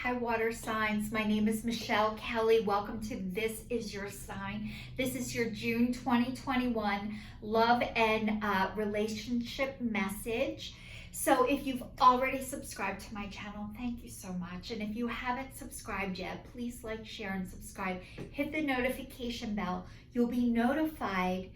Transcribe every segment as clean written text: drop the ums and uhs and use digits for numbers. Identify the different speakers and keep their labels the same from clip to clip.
Speaker 1: Hi, water signs. My name is Michelle Kelly. Welcome to This Is Your Sign. This is your June 2021 love and relationship message. So if you've already subscribed to my channel, thank you so much. And if you haven't subscribed yet, please like, share, and subscribe. Hit the notification bell. You'll be notified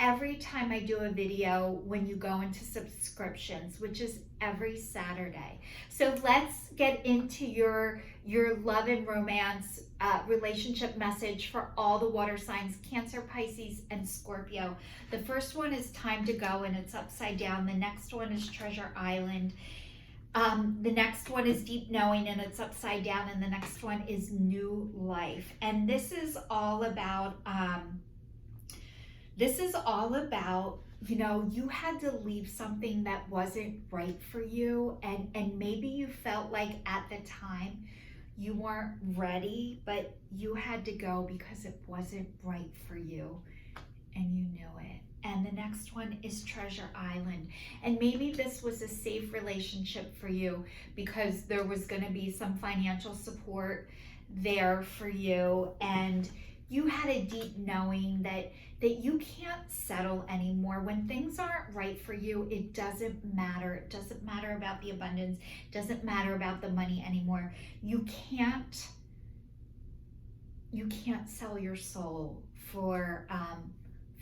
Speaker 1: every time I do a video when you go into subscriptions, which is every Saturday. So let's get into your love and romance relationship message for all the water signs, Cancer, Pisces, and Scorpio. The first one is Time to Go, and it's upside down. The next one is Treasure Island. The next one is Deep Knowing, and it's upside down. And the next one is New Life. And this is all about you had to leave something that wasn't right for you, and maybe you felt like at the time you weren't ready, but you had to go because it wasn't right for you and you knew it. And the next one is Treasure Island. And maybe this was a safe relationship for you because there was going to be some financial support there for you, and you had a deep knowing that you can't settle anymore. When things aren't right for you, it doesn't matter. It doesn't matter about the abundance. It doesn't matter about the money anymore. You can't sell your soul for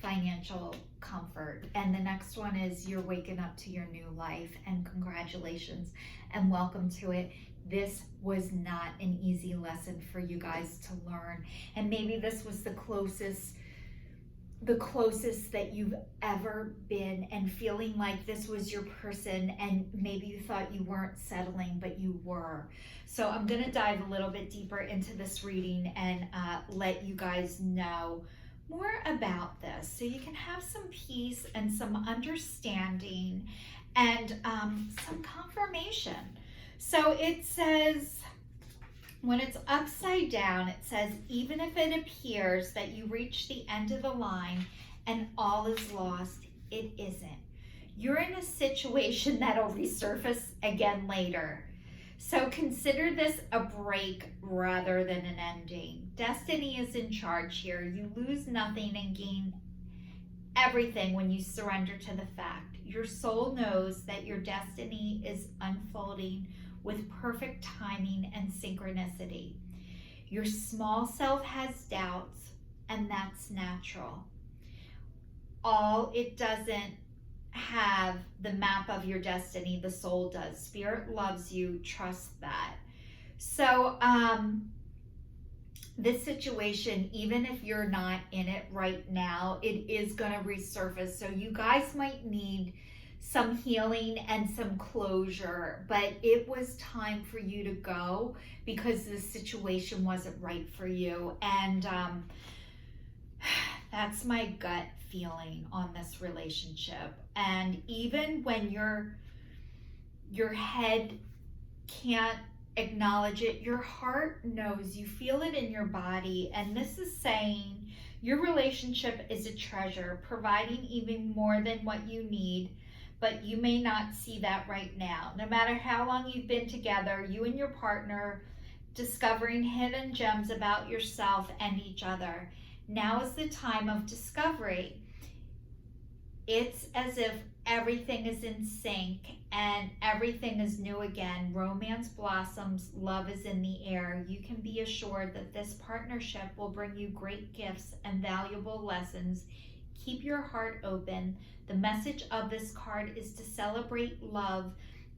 Speaker 1: financial comfort. And the next one is you're waking up to your new life, and congratulations and welcome to it. This was not an easy lesson for you guys to learn, and maybe this was the closest that you've ever been, and feeling like this was your person, and maybe you thought you weren't settling, but you were. So I'm going to dive a little bit deeper into this reading and let you guys know more about this so you can have some peace and some understanding and some confirmation. So it says, when it's upside down, it says, even if it appears that you reach the end of the line and all is lost, it isn't. You're in a situation that'll resurface again later. So consider this a break rather than an ending. Destiny is in charge here. You lose nothing and gain everything when you surrender to the fact. Your soul knows that your destiny is unfolding with perfect timing and synchronicity. Your small self has doubts, and that's natural. It doesn't have the map of your destiny, the soul does. Spirit loves you, trust that. So this situation, even if you're not in it right now, it is going to resurface. So you guys might need some healing and some closure, but it was time for you to go because the situation wasn't right for you. And that's my gut feeling on this relationship. And even when your head can't acknowledge it, your heart knows. You feel it in your body. And this is saying your relationship is a treasure, providing even more than what you need, but you may not see that right now. No matter how long you've been together, you and your partner discovering hidden gems about yourself and each other. Now is the time of discovery. It's as if everything is in sync and everything is new again. Romance blossoms, love is in the air. You can be assured that this partnership will bring you great gifts and valuable lessons. Keep your heart open. The message of this card is to celebrate love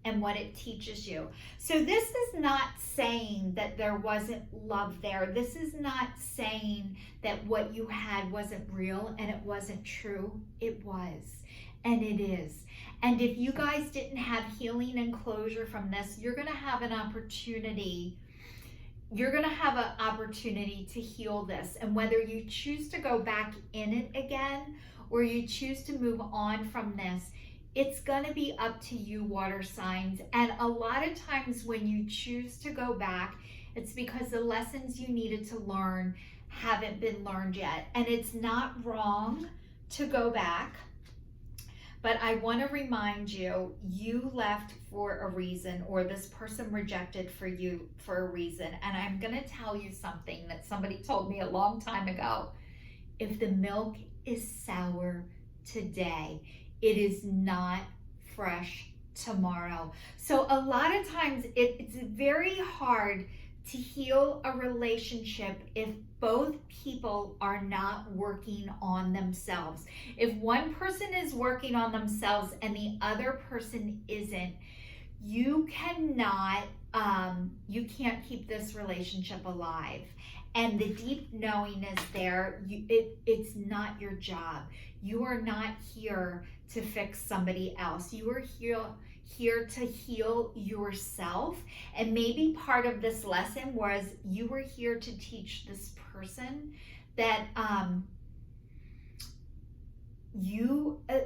Speaker 1: and what it teaches you. So this is not saying that there wasn't love there. This is not saying that what you had wasn't real and it wasn't true. It was, and it is. And if you guys didn't have healing and closure from this, you're going to have an opportunity. You're going to have an opportunity to heal this. And whether you choose to go back in it again or you choose to move on from this, it's going to be up to you, water signs. And a lot of times when you choose to go back, it's because the lessons you needed to learn haven't been learned yet. And it's not wrong to go back, But I want to remind you, you left for a reason, or this person rejected for you for a reason. And I'm going to tell you something that somebody told me a long time ago. If the milk is sour today, it is not fresh tomorrow. So a lot of times it's very hard to heal a relationship if both people are not working on themselves. If one person is working on themselves and the other person isn't, you cannot you can't keep this relationship alive. And the deep knowing is there. It's not your job. You are not here to fix somebody else. You are here to heal yourself. And maybe part of this lesson was you were here to teach this person that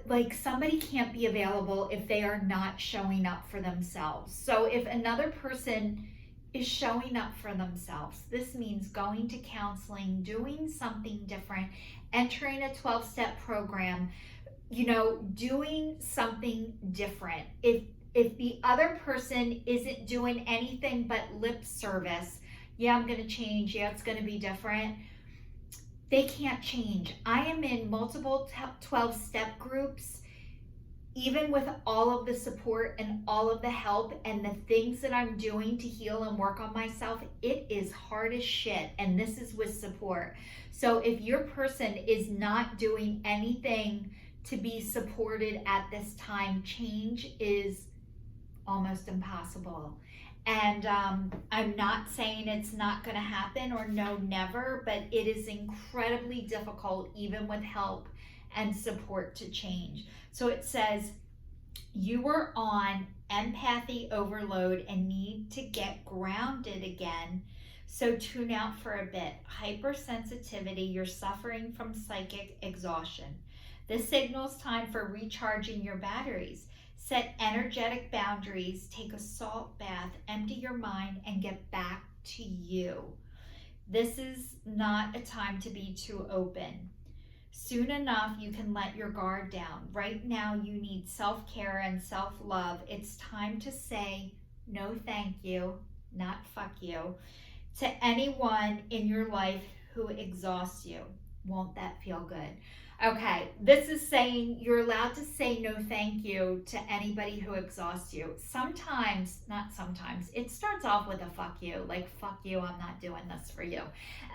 Speaker 1: like somebody can't be available if they are not showing up for themselves. So if another person is showing up for themselves, this means going to counseling, doing something different, entering a 12-step program, doing something different. If the other person isn't doing anything but lip service, yeah, I'm going to change, yeah, it's going to be different, they can't change. I am in multiple 12-step groups, even with all of the support and all of the help and the things that I'm doing to heal and work on myself. It is hard as shit, and this is with support. So if your person is not doing anything to be supported at this time, change is almost impossible. And I'm not saying it's not going to happen or no, never, but it is incredibly difficult, even with help and support, to change. So it says, you are on empathy overload and need to get grounded again. So tune out for a bit. Hypersensitivity, you're suffering from psychic exhaustion. This signals time for recharging your batteries. Set energetic boundaries, take a salt bath, empty your mind, and get back to you. This is not a time to be too open. Soon enough, you can let your guard down. Right now, you need self-care and self-love. It's time to say no thank you, not fuck you, to anyone in your life who exhausts you. Won't that feel good? Okay, this is saying you're allowed to say no thank you to anybody who exhausts you. Sometimes, not sometimes, it starts off with a fuck you, like fuck you, I'm not doing this for you.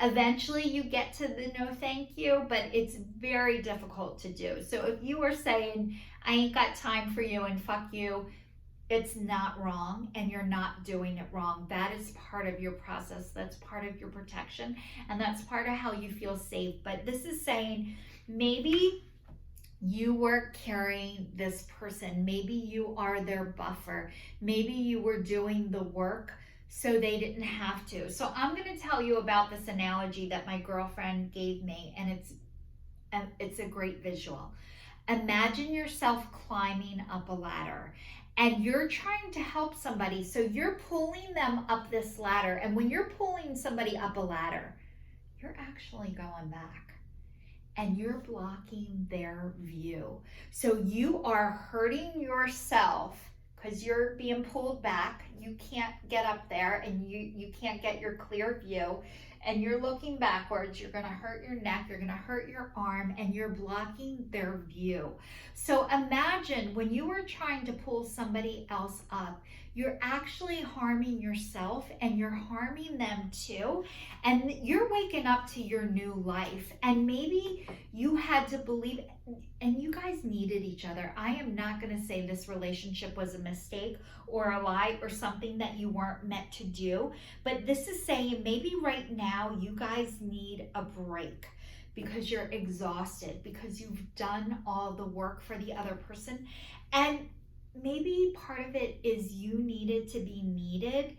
Speaker 1: Eventually you get to the no thank you, but it's very difficult to do. So if you are saying, I ain't got time for you and fuck you, it's not wrong, and you're not doing it wrong. That is part of your process. That's part of your protection, and that's part of how you feel safe. But this is saying maybe you were carrying this person. Maybe you are their buffer. Maybe you were doing the work so they didn't have to. So I'm going to tell you about this analogy that my girlfriend gave me, and it's a great visual. Imagine yourself climbing up a ladder, and you're trying to help somebody. So you're pulling them up this ladder. And when you're pulling somebody up a ladder, you're actually going back and you're blocking their view. So you are hurting yourself because you're being pulled back. You can't get up there, and you can't get your clear view. And you're looking backwards, you're going to hurt your neck, you're going to hurt your arm, and you're blocking their view. So imagine when you were trying to pull somebody else up, you're actually harming yourself and you're harming them too. And you're waking up to your new life. And maybe you had to believe, and you guys needed each other. I am not going to say this relationship was a mistake or a lie or something that you weren't meant to do. But this is saying maybe right now you guys need a break because you're exhausted, because you've done all the work for the other person. And maybe part of it is you needed to be needed,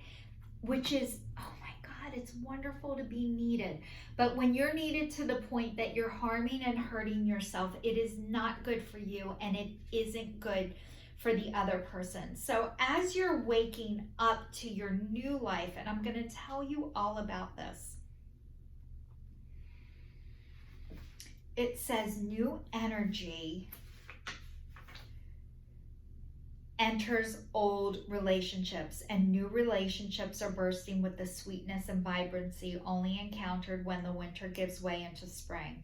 Speaker 1: which is, oh my God, it's wonderful to be needed. But when you're needed to the point that you're harming and hurting yourself, it is not good for you, and it isn't good for the other person. So as you're waking up to your new life, and I'm going to tell you all about this, it says new energy enters old relationships, and new relationships are bursting with the sweetness and vibrancy only encountered when the winter gives way into spring.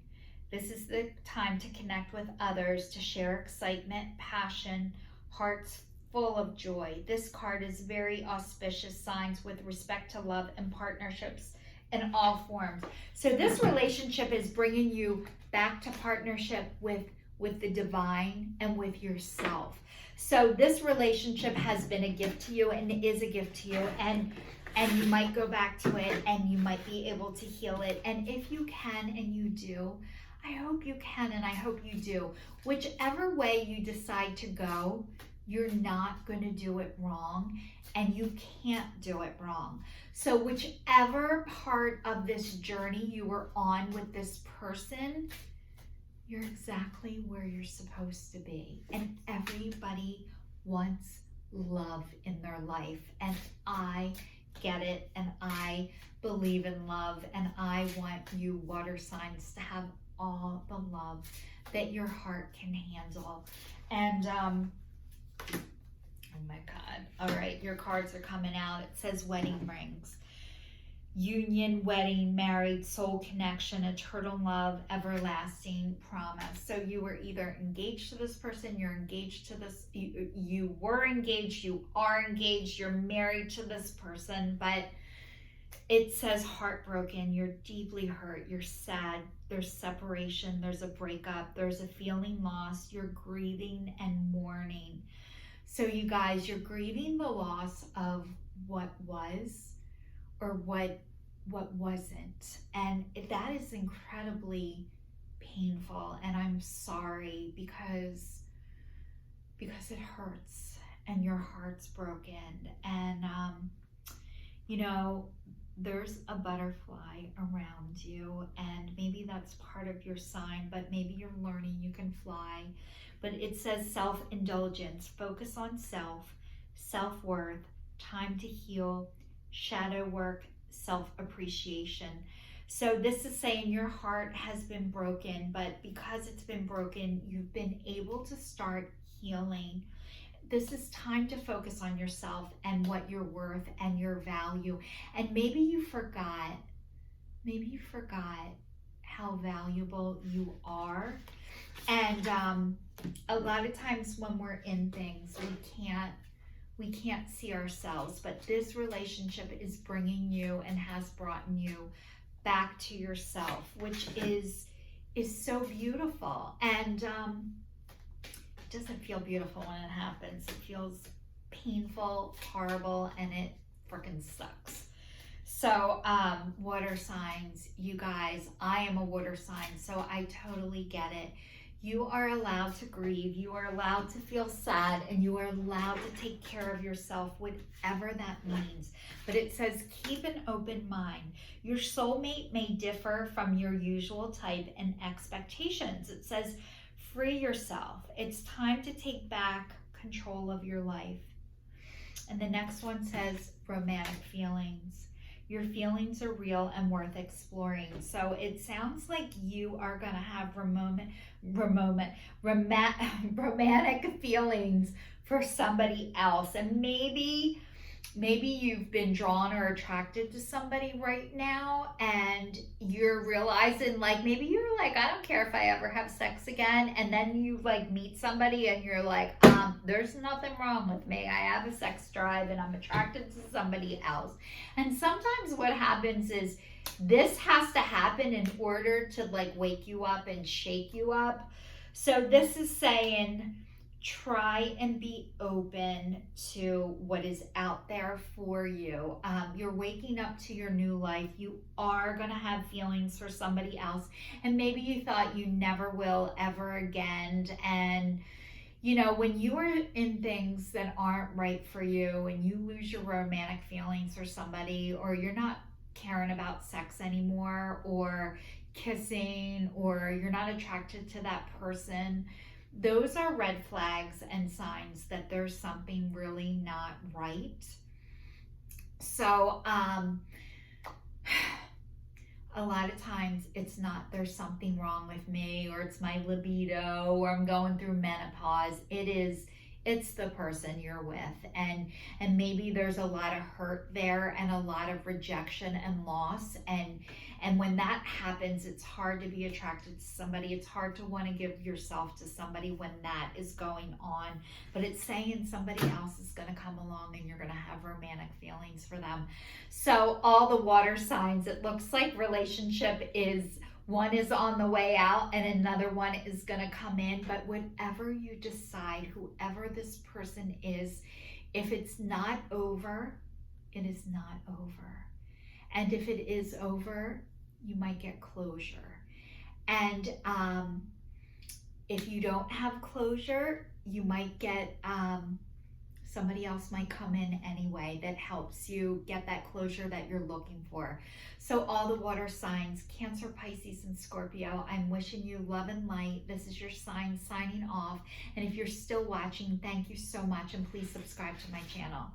Speaker 1: This is the time to connect with others, to share excitement, passion, hearts full of joy. This card is very auspicious signs with respect to love and partnerships in all forms. So this relationship is bringing you back to partnership with the divine and with yourself. So this relationship has been a gift to you and is a gift to you, and you might go back to it and you might be able to heal it. And if you can and you do, I hope you can and I hope you do. Whichever way you decide to go, you're not going to do it wrong, and you can't do it wrong. So whichever part of this journey you were on with this person, you're exactly where you're supposed to be. And everybody wants love in their life. And I get it. And I believe in love. And I want you water signs to have all the love that your heart can handle. And, oh my God. All right, your cards are coming out. It says wedding rings. Union, wedding, married, soul connection, eternal love, everlasting promise. So you were either engaged to this person, you're engaged to this, you were engaged, you are engaged, you're married to this person, but it says heartbroken, you're deeply hurt, you're sad, there's separation, there's a breakup, there's a feeling lost, you're grieving and mourning. So you guys, you're grieving the loss of what was, or what wasn't, and that is incredibly painful, and I'm sorry because it hurts and your heart's broken. And you know, there's a butterfly around you, and maybe that's part of your sign, but maybe you're learning you can fly. But it says self-indulgence, focus on self-worth, time to heal, shadow work, self-appreciation. So this is saying your heart has been broken, but because it's been broken, you've been able to start healing. This is time to focus on yourself and what you're worth and your value. And maybe you forgot how valuable you are. And a lot of times when we're in things, we can't see ourselves, but this relationship is bringing you and has brought you back to yourself, which is so beautiful. And it doesn't feel beautiful when it happens. It feels painful, horrible, and it freaking sucks. So water signs, you guys, I am a water sign, so I totally get it. You are allowed to grieve, you are allowed to feel sad, and you are allowed to take care of yourself, whatever that means. But it says keep an open mind. Your soulmate may differ from your usual type and expectations. It says free yourself. It's time to take back control of your life. And the next one says romantic feelings. Your feelings are real and worth exploring. So it sounds like you are going to have romantic feelings for somebody else. And maybe you've been drawn or attracted to somebody right now, and you're realizing, like, maybe you're like, I don't care if I ever have sex again. And then you like meet somebody and you're like, there's nothing wrong with me. I have a sex drive and I'm attracted to somebody else. And sometimes what happens is this has to happen in order to like wake you up and shake you up. So this is saying, try and be open to what is out there for you. You're waking up to your new life. You are going to have feelings for somebody else, and maybe you thought you never will ever again. And you know, when you are in things that aren't right for you and you lose your romantic feelings for somebody, or you're not caring about sex anymore, or kissing, or you're not attracted to that person, those are red flags and signs that there's something really not right. So a lot of times it's not there's something wrong with me, or it's my libido, or I'm going through menopause. It it's the person you're with, and maybe there's a lot of hurt there and a lot of rejection and loss, and when that happens, it's hard to be attracted to somebody. It's hard to want to give yourself to somebody when that is going on, but it's saying somebody else is going to come along and you're going to have romantic feelings for them. So all the water signs, it looks like relationship is, one is on the way out and another one is going to come in. But whatever you decide, whoever this person is, if it's not over, it is not over. And if it is over, you might get closure. And if you don't have closure, you might get somebody else might come in anyway that helps you get that closure that you're looking for. So all the water signs, Cancer, Pisces, and Scorpio, I'm wishing you love and light. This is your sign signing off. And if you're still watching, thank you so much, and please subscribe to my channel.